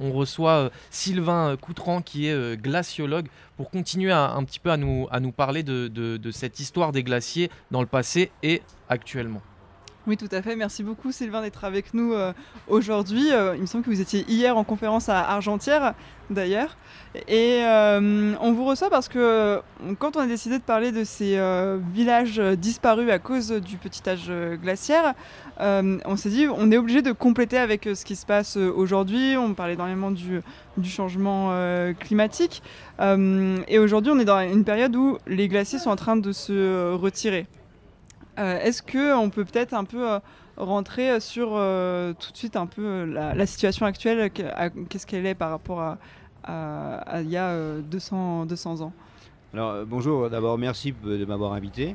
On reçoit Sylvain Coutran qui est glaciologue pour continuer un petit peu à nous parler de cette histoire des glaciers dans le passé et actuellement. Oui, tout à fait. Merci beaucoup, Sylvain, d'être avec nous aujourd'hui. Il me semble que vous étiez hier en conférence à Argentière, d'ailleurs. Et on vous reçoit parce que quand on a décidé de parler de ces villages disparus à cause du petit âge glaciaire, on s'est dit on est obligé de compléter avec ce qui se passe aujourd'hui. On parlait énormément du changement climatique. Et aujourd'hui, on est dans une période où les glaciers sont en train de se retirer. Est-ce qu'on peut peut-être un peu rentrer sur tout de suite un peu la situation actuelle, qu'est-ce qu'elle est par rapport à il y a 200 ans? Alors, bonjour, d'abord merci de m'avoir invité.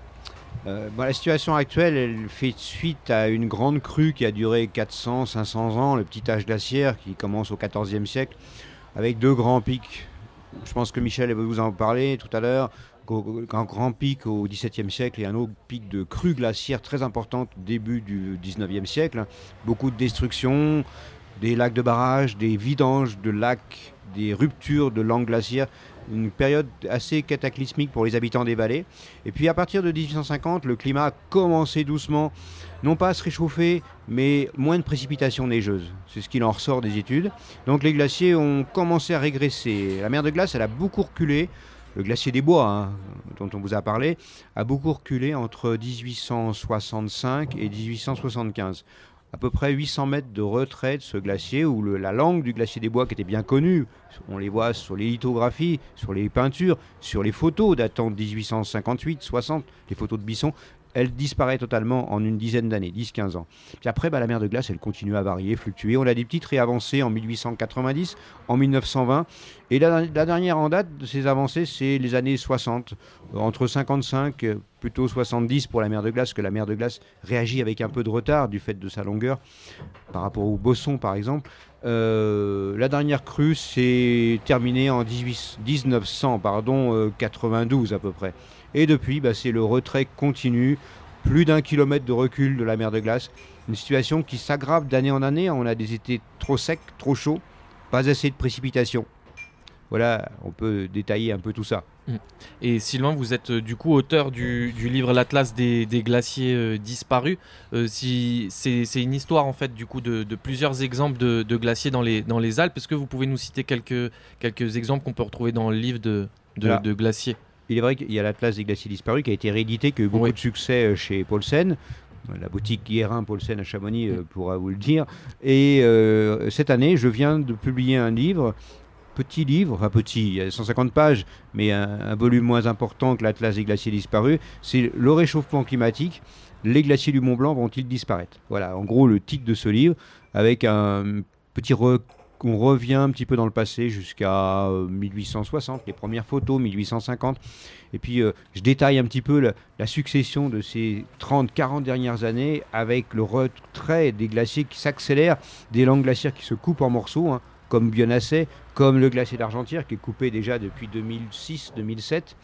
La situation actuelle, elle fait suite à une grande crue qui a duré 400-500 ans, le petit âge glaciaire qui commence au XIVe siècle, avec deux grands pics. Je pense que Michel va vous en parler tout à l'heure. Un grand pic au XVIIe siècle et un autre pic de crue glaciaire très importante au début du XIXe siècle. Beaucoup de destruction, des lacs de barrage, des vidanges de lacs, des ruptures de langues glaciaires. Une période assez cataclysmique pour les habitants des vallées. Et puis à partir de 1850, le climat a commencé doucement, non pas à se réchauffer, mais moins de précipitations neigeuses. C'est ce qu'il en ressort des études. Donc les glaciers ont commencé à régresser. La mer de glace, elle a beaucoup reculé. Le glacier des Bois, dont on vous a parlé, a beaucoup reculé entre 1865 et 1875. À peu près 800 mètres de retrait de ce glacier, où la langue du glacier des Bois, qui était bien connue, on les voit sur les lithographies, sur les peintures, sur les photos datant de 1858-60, les photos de Bisson, elle disparaît totalement en une dizaine d'années, 10-15 ans. Puis après, la mer de glace, elle continue à varier, fluctuer. On a des petites réavancées en 1890, en 1920. Et la dernière en date de ces avancées, c'est les années 60. Entre 55, plutôt 70 pour la mer de glace, que la mer de glace réagit avec un peu de retard du fait de sa longueur, par rapport au Bosson, par exemple. La dernière crue s'est terminée en 1992 à peu près. Et depuis, c'est le retrait continu, plus d'1 kilomètre de recul de la mer de glace. Une situation qui s'aggrave d'année en année. On a des étés trop secs, trop chauds, pas assez de précipitations. Voilà, on peut détailler un peu tout ça. Et Sylvain, vous êtes du coup auteur du livre L'Atlas des glaciers disparus. C'est une histoire en fait du coup de plusieurs exemples de glaciers dans les Alpes. Est-ce que vous pouvez nous citer quelques exemples qu'on peut retrouver dans le livre de glaciers? Il est vrai qu'il y a l'Atlas des glaciers disparus qui a été réédité, qui a eu beaucoup de succès chez Paulsen. La boutique Guérin Paulsen à Chamonix pourra vous le dire. Et cette année, je viens de publier un livre, petit, il y a 150 pages, mais un volume moins important que l'Atlas des glaciers disparus. C'est le réchauffement climatique. Les glaciers du Mont Blanc vont-ils disparaître? Voilà, en gros, le titre de ce livre, avec un petit on revient un petit peu dans le passé jusqu'à 1860, les premières photos, 1850. Et puis, je détaille un petit peu la succession de ces 30-40 dernières années avec le retrait des glaciers qui s'accélèrent, des langues glaciaires qui se coupent en morceaux, comme Bionasset, comme le glacier d'Argentière qui est coupé déjà depuis 2006-2007.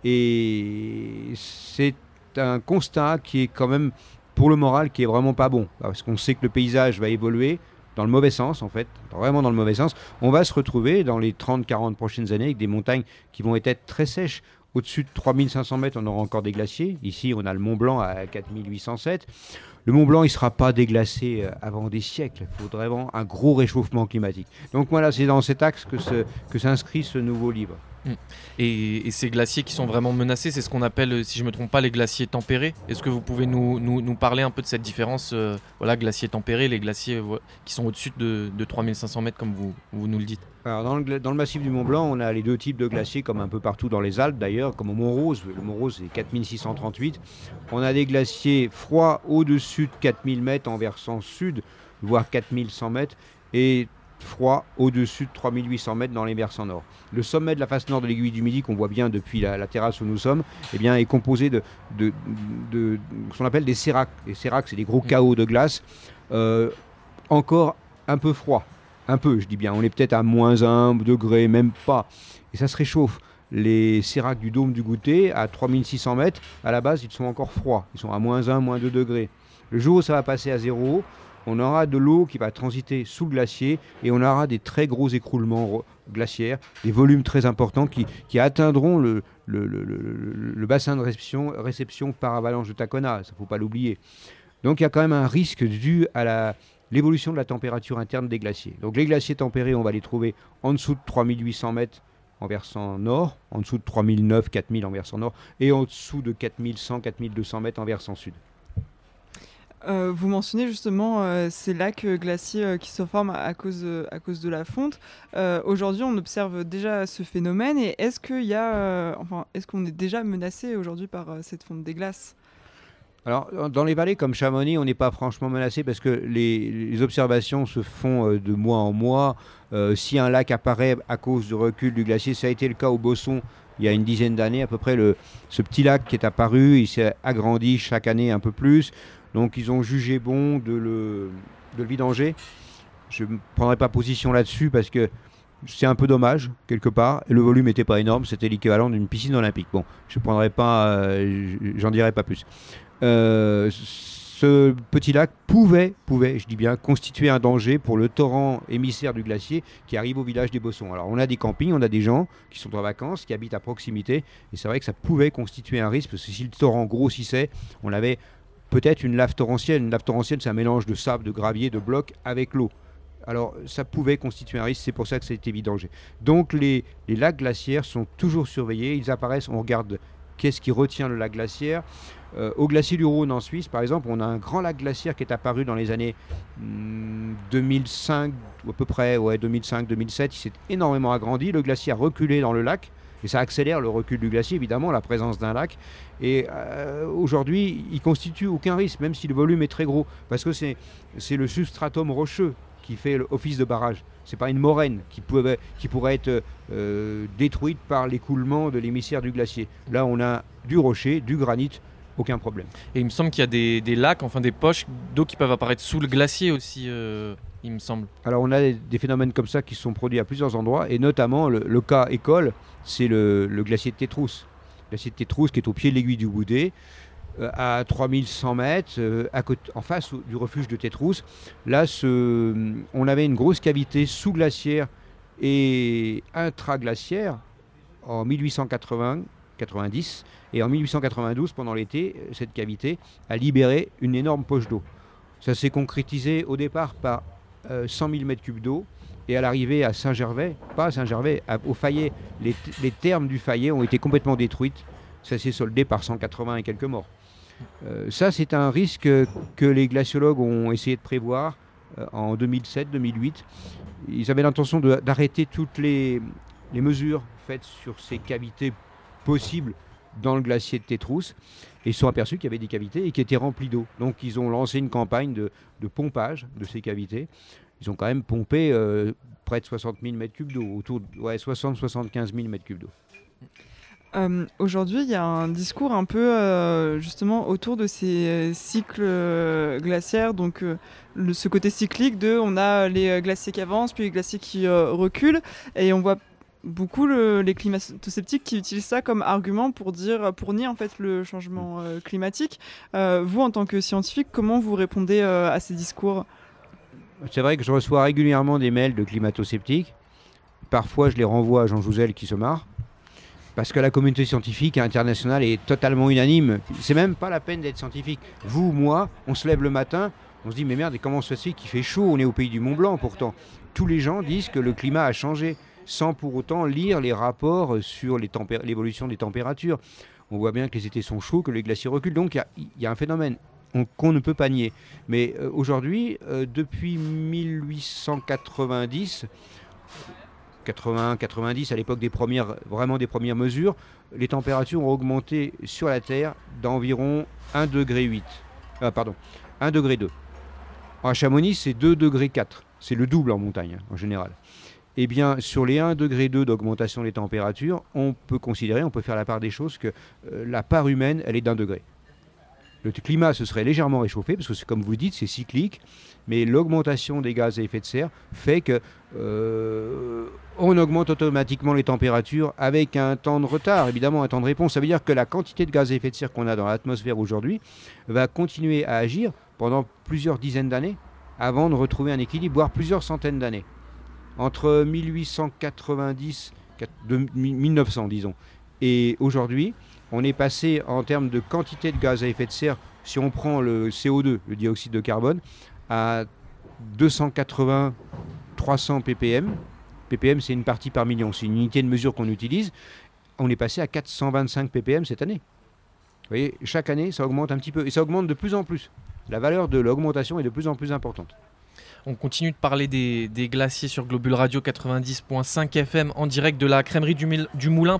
Et c'est un constat qui est quand même, pour le moral, qui est vraiment pas bon. Parce qu'on sait que le paysage va évoluer, dans le mauvais sens en fait, vraiment dans le mauvais sens. On va se retrouver dans les 30-40 prochaines années avec des montagnes qui vont être très sèches. Au-dessus de 3500 mètres, on aura encore des glaciers. Ici, on a le Mont Blanc à 4807. Le Mont Blanc, il ne sera pas déglacé avant des siècles. Il faudrait vraiment un gros réchauffement climatique. Donc voilà, c'est dans cet axe que s'inscrit ce nouveau livre. Et ces glaciers qui sont vraiment menacés, c'est ce qu'on appelle, si je ne me trompe pas, les glaciers tempérés. Est-ce que vous pouvez nous parler un peu de cette différence, glaciers tempérés, les glaciers qui sont au-dessus de 3500 mètres, comme vous nous le dites? Alors dans le massif du Mont Blanc, on a les deux types de glaciers, comme un peu partout dans les Alpes d'ailleurs, comme au Mont Rose. Le Mont Rose, c'est 4638. On a des glaciers froids au-dessus de 4000 mètres en versant sud, voire 4100 mètres, et froid au-dessus de 3800 mètres dans les versants nord. Le sommet de la face nord de l'aiguille du Midi, qu'on voit bien depuis la terrasse où nous sommes, est composé de ce qu'on appelle des séracs. Les séracs, c'est des gros chaos de glace, encore un peu froid. Un peu, je dis bien. On est peut-être à -1 degré, même pas. Et ça se réchauffe. Les séracs du dôme du Goûter, à 3600 mètres, à la base, ils sont encore froids. Ils sont à -1, -2 degrés. Le jour où ça va passer à 0, on aura de l'eau qui va transiter sous le glacier et on aura des très gros écroulements glaciaires, des volumes très importants qui atteindront le bassin de réception par avalanche de Tacona, ça ne faut pas l'oublier. Donc il y a quand même un risque dû à l'évolution de la température interne des glaciers. Donc les glaciers tempérés, on va les trouver en dessous de 3800 mètres en versant nord, en dessous de 3009, 4000 en versant nord, et en dessous de 4100, 4200 mètres en versant sud. Vous mentionnez justement ces lacs glaciers qui se forment à cause de la fonte. Aujourd'hui, on observe déjà ce phénomène. Et est-ce qu'on est déjà menacé aujourd'hui par cette fonte des glaces ? Alors, dans les vallées comme Chamonix, on n'est pas franchement menacé parce que les observations se font de mois en mois. Si un lac apparaît à cause du recul du glacier, ça a été le cas au Bosson il y a une dizaine d'années à peu près. Ce petit lac qui est apparu, il s'est agrandi chaque année un peu plus. Donc ils ont jugé bon de le vidanger. Je ne prendrai pas position là-dessus parce que c'est un peu dommage, quelque part. Et le volume n'était pas énorme, c'était l'équivalent d'une piscine olympique. Bon, je prendrai pas, j'en dirai pas plus. Ce petit lac pouvait, je dis bien, constituer un danger pour le torrent émissaire du glacier qui arrive au village des Bossons. Alors on a des campings, on a des gens qui sont en vacances, qui habitent à proximité. Et c'est vrai que ça pouvait constituer un risque parce que si le torrent grossissait, on avait peut-être une lave torrentielle. Une lave torrentielle, c'est un mélange de sable, de gravier, de blocs avec l'eau. Alors, ça pouvait constituer un risque, c'est pour ça que ça a été vidangé. Donc, les lacs glaciaires sont toujours surveillés. Ils apparaissent, on regarde qu'est-ce qui retient le lac glaciaire. Au glacier du Rhône en Suisse, par exemple, on a un grand lac glaciaire qui est apparu dans les années 2005, à peu près, 2005-2007. Il s'est énormément agrandi. Le glacier a reculé dans le lac. Et ça accélère le recul du glacier, évidemment, la présence d'un lac. Et aujourd'hui, il ne constitue aucun risque, même si le volume est très gros. Parce que c'est le substratum rocheux qui fait l'office de barrage. Ce n'est pas une moraine qui pourrait être détruite par l'écoulement de l'émissaire du glacier. Là, on a du rocher, du granit, aucun problème. Et il me semble qu'il y a des lacs, enfin des poches d'eau qui peuvent apparaître sous le glacier aussi, il me semble. Alors on a des phénomènes comme ça qui sont produits à plusieurs endroits, et notamment le cas école, c'est le glacier de Tétrousse. Le glacier de Tétrousse qui est au pied de l'aiguille du Boudet, à 3100 mètres, en face du refuge de Tétrousse. Là, on avait une grosse cavité sous-glaciaire et intraglaciaire en 1890, et en 1892, pendant l'été, cette cavité a libéré une énorme poche d'eau. Ça s'est concrétisé au départ par 100 000 m3 d'eau, et à l'arrivée à Saint-Gervais, pas à Saint-Gervais, au Fayet, les thermes du Fayet ont été complètement détruites. Ça s'est soldé par 180 et quelques morts. Ça, c'est un risque que les glaciologues ont essayé de prévoir en 2007-2008. Ils avaient l'intention d'arrêter toutes les mesures faites sur ces cavités possibles dans le glacier de Tétrousse, et ils se sont aperçus qu'il y avait des cavités et qui étaient remplies d'eau. Donc ils ont lancé une campagne de pompage de ces cavités. Ils ont quand même pompé près de 60 000 m3 d'eau, autour de 60-75 000 m3 d'eau. Aujourd'hui, il y a un discours un peu justement autour de ces cycles glaciaires, donc ce côté cyclique on a les glaciers qui avancent, puis les glaciers qui reculent, et on voit beaucoup les climato-sceptiques qui utilisent ça comme argument pour nier en fait le changement climatique. Vous, en tant que scientifique, comment vous répondez à ces discours ? C'est vrai que je reçois régulièrement des mails de climato-sceptiques. Parfois, je les renvoie à Jean Jouzel qui se marre. Parce que la communauté scientifique internationale est totalement unanime. C'est même pas la peine d'être scientifique. Vous, moi, on se lève le matin, on se dit mais merde, comment ça se fait qu'il fait chaud ? On est au pays du Mont Blanc pourtant. Tous les gens disent que le climat a changé, sans pour autant lire les rapports sur l'évolution des températures. On voit bien que les étés sont chauds, que les glaciers reculent. Donc il y a un phénomène qu'on ne peut pas nier. Mais aujourd'hui, depuis 1890... 80-90, à l'époque des premières mesures, les températures ont augmenté sur la Terre d'environ 1,8 degré. 1,2 degré. À Chamonix, c'est 2,4 degrés. C'est le double en montagne, en général. Eh bien, sur les 1,2 degré d'augmentation des températures, on peut faire la part des choses que la part humaine, elle est d'1 degré. Le climat se serait légèrement réchauffé, parce que c'est comme vous le dites, c'est cyclique, mais l'augmentation des gaz à effet de serre fait que on augmente automatiquement les températures avec un temps de retard, évidemment un temps de réponse. Ça veut dire que la quantité de gaz à effet de serre qu'on a dans l'atmosphère aujourd'hui va continuer à agir pendant plusieurs dizaines d'années avant de retrouver un équilibre, voire plusieurs centaines d'années. Entre 1890, 1900 disons, et aujourd'hui, on est passé en termes de quantité de gaz à effet de serre, si on prend le CO2, le dioxyde de carbone, à 280, 300 ppm. ppm, c'est une partie par million, c'est une unité de mesure qu'on utilise. On est passé à 425 ppm cette année. Vous voyez, chaque année, ça augmente un petit peu, et ça augmente de plus en plus. La valeur de l'augmentation est de plus en plus importante. On continue de parler des glaciers sur Globule Radio 90.5 FM en direct de la crèmerie du Moulin.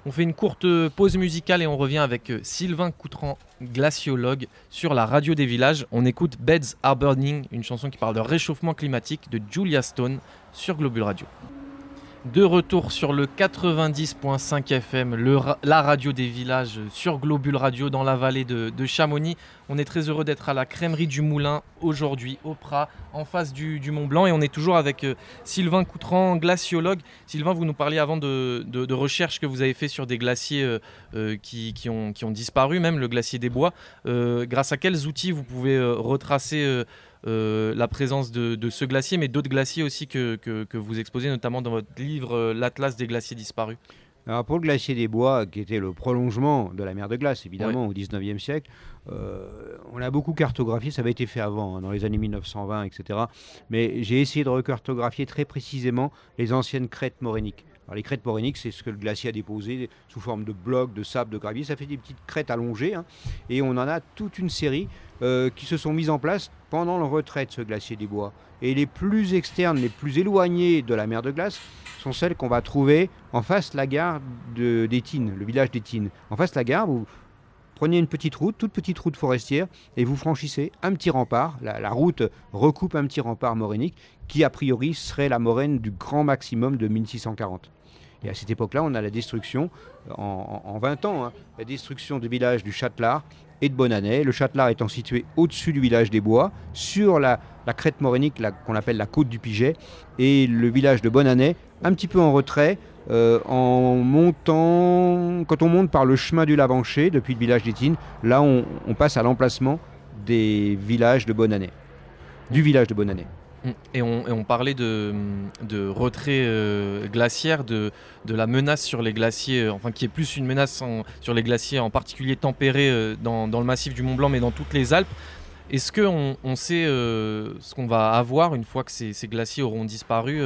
On fait une courte pause musicale et on revient avec Sylvain Coutran, glaciologue, sur la radio des villages. On écoute Beds Are Burning, une chanson qui parle de réchauffement climatique de Julia Stone sur Globule Radio. De retour sur le 90.5 FM, la radio des villages sur Globule Radio dans la vallée de Chamonix. On est très heureux d'être à la crèmerie du Moulin aujourd'hui au Prat, en face du Mont Blanc. Et on est toujours avec Sylvain Coutran, glaciologue. Sylvain, vous nous parliez avant de recherches que vous avez fait sur des glaciers qui ont disparu, même le glacier des Bois. Grâce à quels outils vous pouvez retracer la présence de ce glacier, mais d'autres glaciers aussi que vous exposez, notamment dans votre livre L'Atlas des glaciers disparus? Alors pour le glacier des Bois, qui était le prolongement de la mer de glace, évidemment, au 19e siècle, on a beaucoup cartographié, ça avait été fait avant, dans les années 1920, etc. Mais j'ai essayé de recartographier très précisément les anciennes crêtes morainiques. Alors, les crêtes morainiques, c'est ce que le glacier a déposé sous forme de blocs, de sable, de gravier. Ça fait des petites crêtes allongées, et on en a toute une série qui se sont mises en place pendant le retrait de ce glacier des Bois. Et les plus externes, les plus éloignées de la mer de glace, sont celles qu'on va trouver en face de la gare d'Étines, le village d'Étines. En face de la gare, vous prenez une petite route, toute petite route forestière, et vous franchissez un petit rempart. La route recoupe un petit rempart morainique qui, a priori, serait la moraine du grand maximum de 1640. Et à cette époque-là, on a la destruction, en 20 ans, la destruction du village du Châtelard et de Bonanay. Le Châtelard étant situé au-dessus du village des Bois, sur la crête morainique qu'on appelle la côte du Piget, et le village de Bonanay, un petit peu en retrait, en montant, quand on monte par le chemin du Lavancher, depuis le village d'Étines, là on passe à l'emplacement des villages de Bonanay, du village de Bonanay. Et on parlait de retrait glaciaire, de la menace sur les glaciers, qui est plus une menace sur les glaciers en particulier tempérés dans le massif du Mont Blanc, mais dans toutes les Alpes. Est-ce qu'on sait ce qu'on va avoir une fois que ces glaciers auront disparu?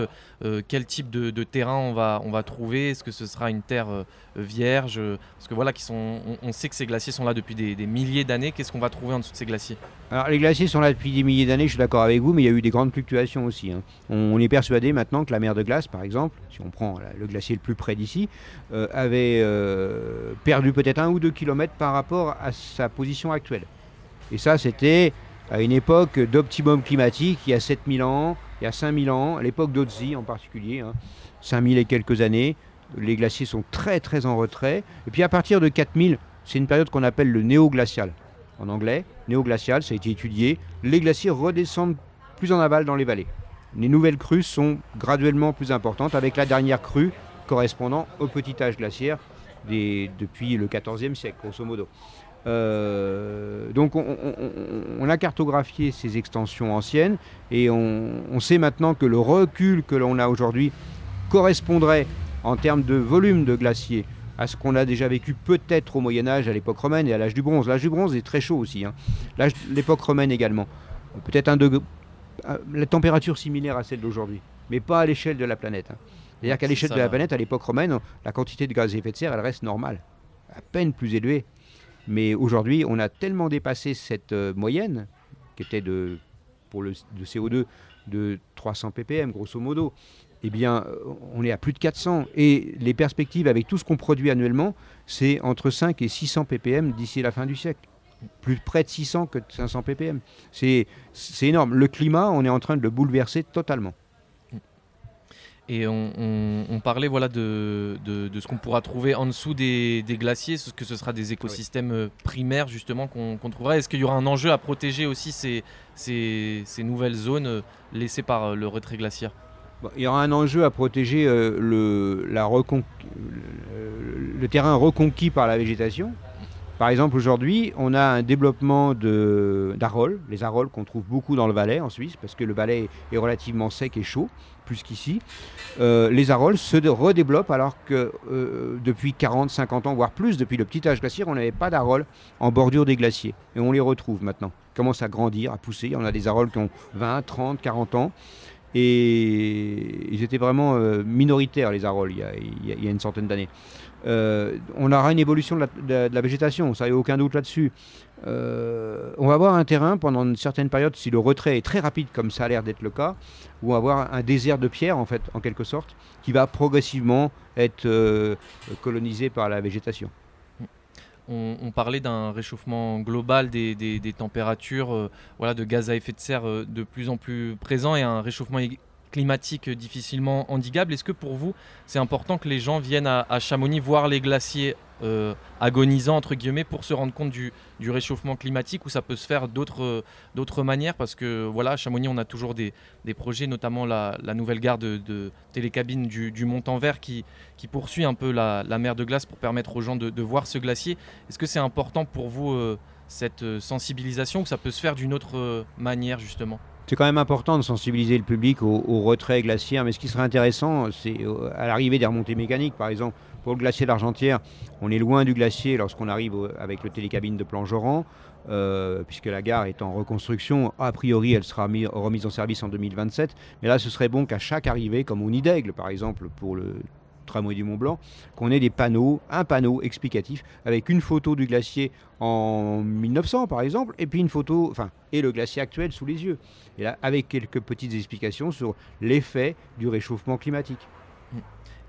Quel type de terrain on va trouver? Est-ce que ce sera une terre vierge? Parce que voilà, on sait que ces glaciers sont là depuis des milliers d'années. Qu'est-ce qu'on va trouver en dessous de ces glaciers? Alors les glaciers sont là depuis des milliers d'années, je suis d'accord avec vous, mais il y a eu des grandes fluctuations aussi. On est persuadé maintenant que la mer de glace, par exemple, si on prend le glacier le plus près d'ici, avait perdu peut-être 1 ou 2 kilomètres par rapport à sa position actuelle. Et ça, c'était à une époque d'optimum climatique, il y a 7000 ans, il y a 5000 ans, à l'époque d'Otzi en particulier, 5000 et quelques années. Les glaciers sont très très en retrait. Et puis à partir de 4000, c'est une période qu'on appelle le néoglacial. En anglais, néoglacial, ça a été étudié. Les glaciers redescendent plus en aval dans les vallées. Les nouvelles crues sont graduellement plus importantes, avec la dernière crue correspondant au petit âge glaciaire depuis le XIVe siècle, grosso modo. Donc on a cartographié ces extensions anciennes et on sait maintenant que le recul que l'on a aujourd'hui correspondrait en termes de volume de glaciers à ce qu'on a déjà vécu peut-être au Moyen-Âge, à l'époque romaine et à l'âge du bronze. L'âge du bronze est très chaud aussi, l'époque romaine également. Peut-être la température similaire à celle d'aujourd'hui, mais pas à l'échelle de la planète. C'est-à-dire qu'à l'échelle de la planète, à l'époque romaine, la quantité de gaz à effet de serre, elle reste normale, à peine plus élevée. Mais aujourd'hui, on a tellement dépassé cette moyenne, qui était pour le CO2 de 300 ppm, grosso modo, eh bien, on est à plus de 400. Et les perspectives, avec tout ce qu'on produit annuellement, c'est entre 5 et 600 ppm d'ici la fin du siècle. Plus près de 600 que de 500 ppm. C'est énorme. Le climat, on est en train de le bouleverser totalement. Et on parlait de ce qu'on pourra trouver en dessous des glaciers, ce que ce sera des écosystèmes primaires justement qu'on trouvera. Est-ce qu'il y aura un enjeu à protéger aussi ces nouvelles zones laissées par le retrait glaciaire? Il y aura un enjeu à protéger le terrain reconquis par la végétation, Par exemple, aujourd'hui, on a un développement d'arroles, les arroles qu'on trouve beaucoup dans le Valais en Suisse, parce que le Valais est relativement sec et chaud, plus qu'ici. Les arroles se redéveloppent alors que depuis 40, 50 ans, voire plus, depuis le petit âge glaciaire, on n'avait pas d'arroles en bordure des glaciers. Et on les retrouve maintenant. Ils commencent à grandir, à pousser. On a des arroles qui ont 20, 30, 40 ans. Et ils étaient vraiment minoritaires, les arroles, il y a une centaine d'années. On aura une évolution de la végétation, ça n'y a aucun doute là-dessus. On va avoir un terrain pendant une certaine période, si le retrait est très rapide, comme ça a l'air d'être le cas, où on va avoir un désert de pierre, en fait, en quelque sorte, qui va progressivement être colonisé par la végétation. On parlait d'un réchauffement global des températures, voilà, de gaz à effet de serre de plus en plus présent et un réchauffement climatique difficilement endiguable. Est-ce que pour vous, c'est important que les gens viennent à Chamonix voir les glaciers agonisants, entre guillemets, pour se rendre compte du réchauffement climatique, ou ça peut se faire d'autres manières? Parce que voilà, à Chamonix, on a toujours des projets, notamment la nouvelle gare de télécabine du Montanvert qui poursuit un peu la mer de glace pour permettre aux gens de voir ce glacier. Est-ce que c'est important pour vous, cette sensibilisation, ou ça peut se faire d'une autre manière, justement? C'est quand même important de sensibiliser le public au retrait glaciaire, mais ce qui serait intéressant, c'est à l'arrivée des remontées mécaniques, par exemple. Pour le glacier d'Argentière, on est loin du glacier lorsqu'on arrive avec le télécabine de Plangeron, puisque la gare est en reconstruction. A priori, elle sera remise en service en 2027. Mais là, ce serait bon qu'à chaque arrivée, comme au Nid d'Aigle, par exemple, pour le tramway du Mont Blanc, qu'on ait un panneau explicatif avec une photo du glacier en 1900 par exemple, et puis une photo, et le glacier actuel sous les yeux. Et là, avec quelques petites explications sur l'effet du réchauffement climatique.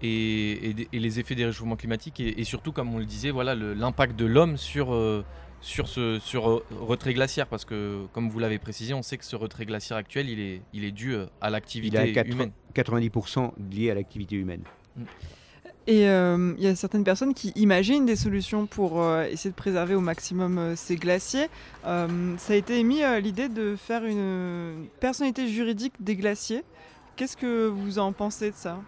Et les effets des réchauffements climatiques et surtout, comme on le disait, voilà, l'impact de l'homme sur ce retrait glaciaire, parce que comme vous l'avez précisé, on sait que ce retrait glaciaire actuel, il est dû à l'activité humaine. 90% lié à l'activité humaine. Et il y a certaines personnes qui imaginent des solutions pour essayer de préserver au maximum ces glaciers. Ça a été émis l'idée de faire une personnalité juridique des glaciers. Qu'est-ce que vous en pensez de ça ?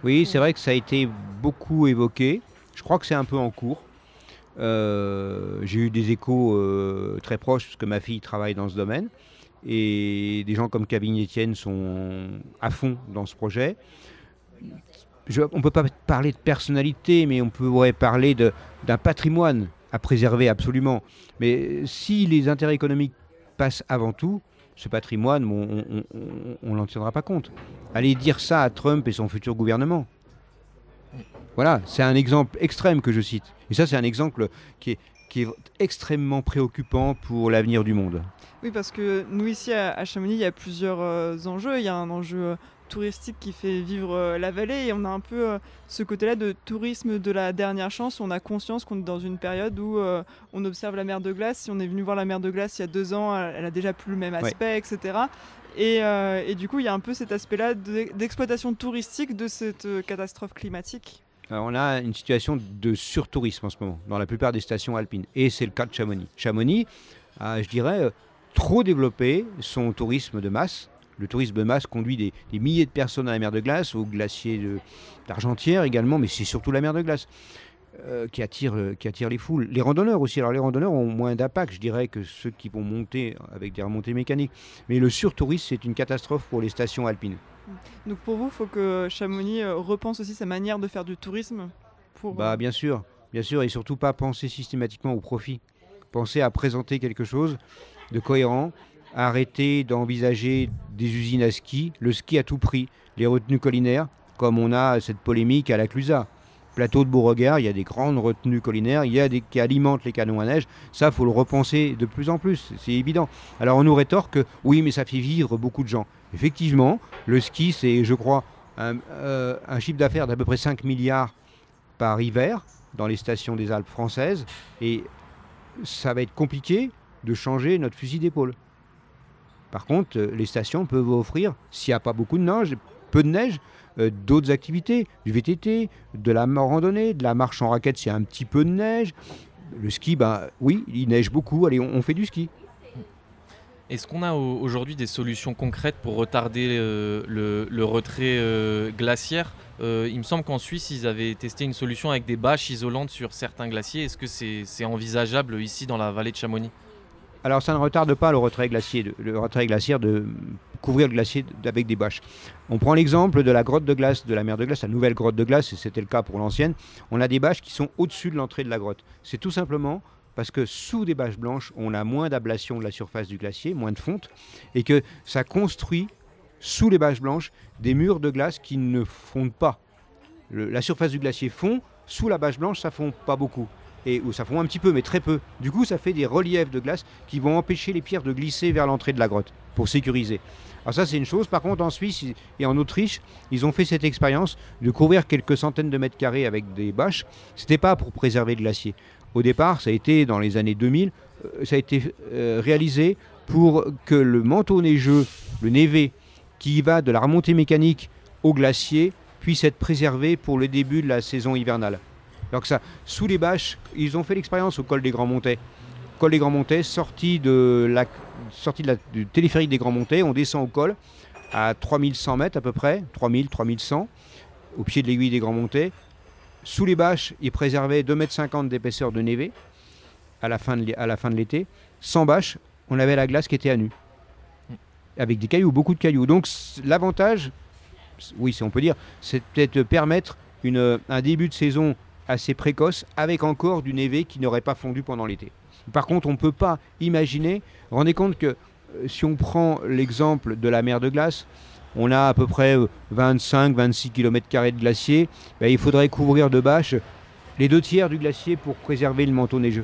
Oui, c'est vrai que ça a été beaucoup évoqué. Je crois que c'est un peu en cours. J'ai eu des échos très proches, parce que ma fille travaille dans ce domaine. Et des gens comme Cavigne-Etienne sont à fond dans ce projet. On ne peut pas parler de personnalité, mais on pourrait parler d'un patrimoine à préserver absolument. Mais si les intérêts économiques passent avant tout, ce patrimoine, on n'en tiendra pas compte. Allez dire ça à Trump et son futur gouvernement. Voilà, c'est un exemple extrême que je cite. Et ça, c'est un exemple qui est extrêmement préoccupant pour l'avenir du monde. Oui, parce que nous, ici, à Chamonix, il y a plusieurs enjeux. Il y a un enjeu touristique qui fait vivre la vallée, et on a un peu ce côté-là de tourisme de la dernière chance. On a conscience qu'on est dans une période où on observe la mer de glace. Si on est venu voir la mer de glace il y a 2 ans, elle a déjà plus le même aspect, etc. Et du coup, il y a un peu cet aspect-là d'exploitation touristique de cette catastrophe climatique. Alors, on a une situation de surtourisme en ce moment dans la plupart des stations alpines, et c'est le cas de Chamonix. Chamonix a, je dirais, trop développé son tourisme de masse. Le tourisme de masse conduit des milliers de personnes à la mer de glace, au glacier d'Argentière également, mais c'est surtout la mer de glace qui attire les foules. Les randonneurs aussi. Alors les randonneurs ont moins d'impact, je dirais, que ceux qui vont monter avec des remontées mécaniques. Mais le surtourisme, c'est une catastrophe pour les stations alpines. Donc pour vous, il faut que Chamonix repense aussi sa manière de faire du tourisme Bien sûr, et surtout pas penser systématiquement au profit. Penser à présenter quelque chose de cohérent, arrêter d'envisager des usines à ski, le ski à tout prix, les retenues collinaires, comme on a cette polémique à la Clusaz. Plateau de Beauregard, il y a des grandes retenues collinaires, il y a qui alimentent les canons à neige. Ça, il faut le repenser de plus en plus, c'est évident. Alors on nous rétorque que oui, mais ça fait vivre beaucoup de gens. Effectivement, le ski, c'est, je crois, un chiffre d'affaires d'à peu près 5 milliards par hiver dans les stations des Alpes françaises. Et ça va être compliqué de changer notre fusil d'épaule. Par contre, les stations peuvent offrir, s'il n'y a pas beaucoup de neige, peu de neige, d'autres activités, du VTT, de la randonnée, de la marche en raquette s'il y a un petit peu de neige. Le ski, oui, il neige beaucoup, allez, on fait du ski. Est-ce qu'on a aujourd'hui des solutions concrètes pour retarder le retrait glaciaire? Il me semble qu'en Suisse, ils avaient testé une solution avec des bâches isolantes sur certains glaciers. Est-ce que c'est envisageable ici dans la vallée de Chamonix? Alors ça ne retarde pas le retrait glaciaire de couvrir le glacier avec des bâches. On prend l'exemple de la grotte de glace de la mer de glace, la nouvelle grotte de glace, et c'était le cas pour l'ancienne. On a des bâches qui sont au-dessus de l'entrée de la grotte. C'est tout simplement parce que sous des bâches blanches, on a moins d'ablation de la surface du glacier, moins de fonte, et que ça construit sous les bâches blanches des murs de glace qui ne fondent pas. La surface du glacier fond, sous la bâche blanche, ça ne fond pas beaucoup. Ou ça fond un petit peu, mais très peu. Du coup, ça fait des reliefs de glace qui vont empêcher les pierres de glisser vers l'entrée de la grotte pour sécuriser. Alors ça, c'est une chose. Par contre, en Suisse et en Autriche, ils ont fait cette expérience de couvrir quelques centaines de mètres carrés avec des bâches. Ce n'était pas pour préserver le glacier. Au départ, ça a été dans les années 2000, ça a été réalisé pour que le manteau neigeux, le névé, qui va de la remontée mécanique au glacier, puisse être préservé pour le début de la saison hivernale. Donc ça, sous les bâches, ils ont fait l'expérience au col des Grands Montets. Col des Grands Montets, sorti du téléphérique des Grands Montets, on descend au col à 3100 mètres à peu près, 3100, au pied de l'aiguille des Grands Montets. Sous les bâches, ils préservaient 2,50 m d'épaisseur de névé à la fin de l'été. Sans bâche, on avait la glace qui était à nu. Avec des cailloux, beaucoup de cailloux. Donc l'avantage, oui, si on peut dire, c'est peut-être permettre un début de saison assez précoce avec encore du névé qui n'aurait pas fondu pendant l'été. Par contre, on ne peut pas imaginer, rendez compte que si on prend l'exemple de la mer de glace, on a à peu près 25-26 km² de glacier, il faudrait couvrir de bâches les 2/3 du glacier pour préserver le manteau neigeux.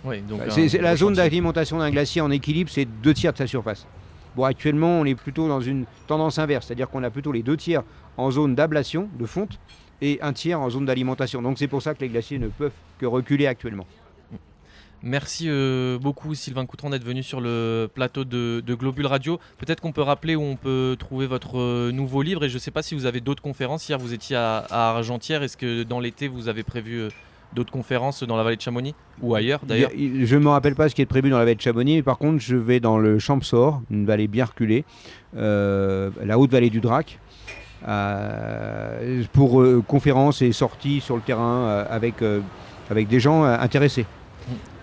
Oui, donc la zone d'alimentation d'un glacier en équilibre, c'est 2/3 de sa surface. Bon, actuellement, on est plutôt dans une tendance inverse, c'est-à-dire qu'on a plutôt les 2/3 en zone d'ablation, de fonte, et 1/3 en zone d'alimentation. Donc c'est pour ça que les glaciers ne peuvent que reculer actuellement. Merci beaucoup Sylvain Coutran d'être venu sur le plateau de Globule Radio. Peut-être qu'on peut rappeler où on peut trouver votre nouveau livre, et je ne sais pas si vous avez d'autres conférences. Hier vous étiez à Argentière, est-ce que dans l'été vous avez prévu d'autres conférences dans la vallée de Chamonix ou ailleurs d'ailleurs? Je ne me rappelle pas ce qui est prévu dans la vallée de Chamonix, mais par contre je vais dans le Champsaur, une vallée bien reculée, la haute vallée du Drac, pour conférences et sorties sur le terrain avec des gens intéressés.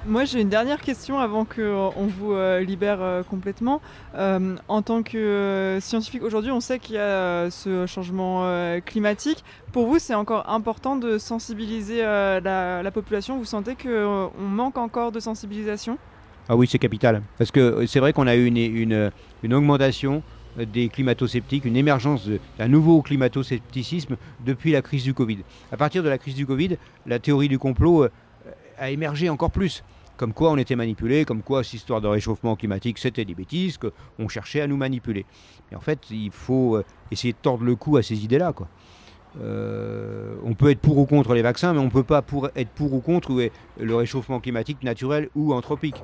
Moi, j'ai une dernière question avant qu'on vous libère complètement. En tant que scientifique, aujourd'hui, on sait qu'il y a ce changement climatique. Pour vous, c'est encore important de sensibiliser la population. Vous sentez qu'on manque encore de sensibilisation? Ah oui, c'est capital. Parce que c'est vrai qu'on a eu une augmentation des climato-sceptiques, une émergence d'un nouveau climato-scepticisme depuis la crise du Covid. À partir de la crise du Covid, la théorie du complot a émergé encore plus. Comme quoi on était manipulé, comme quoi cette histoire de réchauffement climatique c'était des bêtises, qu'on cherchait à nous manipuler. Mais en fait, il faut essayer de tordre le cou à ces idées-là, quoi. On peut être pour ou contre les vaccins, mais on ne peut pas être pour ou contre le réchauffement climatique naturel ou anthropique.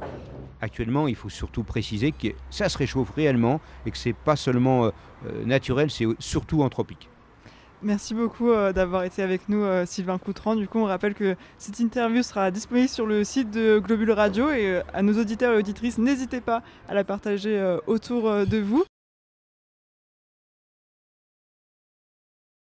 Actuellement, il faut surtout préciser que ça se réchauffe réellement et que ce n'est pas seulement naturel, c'est surtout anthropique. Merci beaucoup d'avoir été avec nous, Sylvain Coutran. Du coup, on rappelle que cette interview sera disponible sur le site de Globule Radio, et à nos auditeurs et auditrices, n'hésitez pas à la partager autour de vous.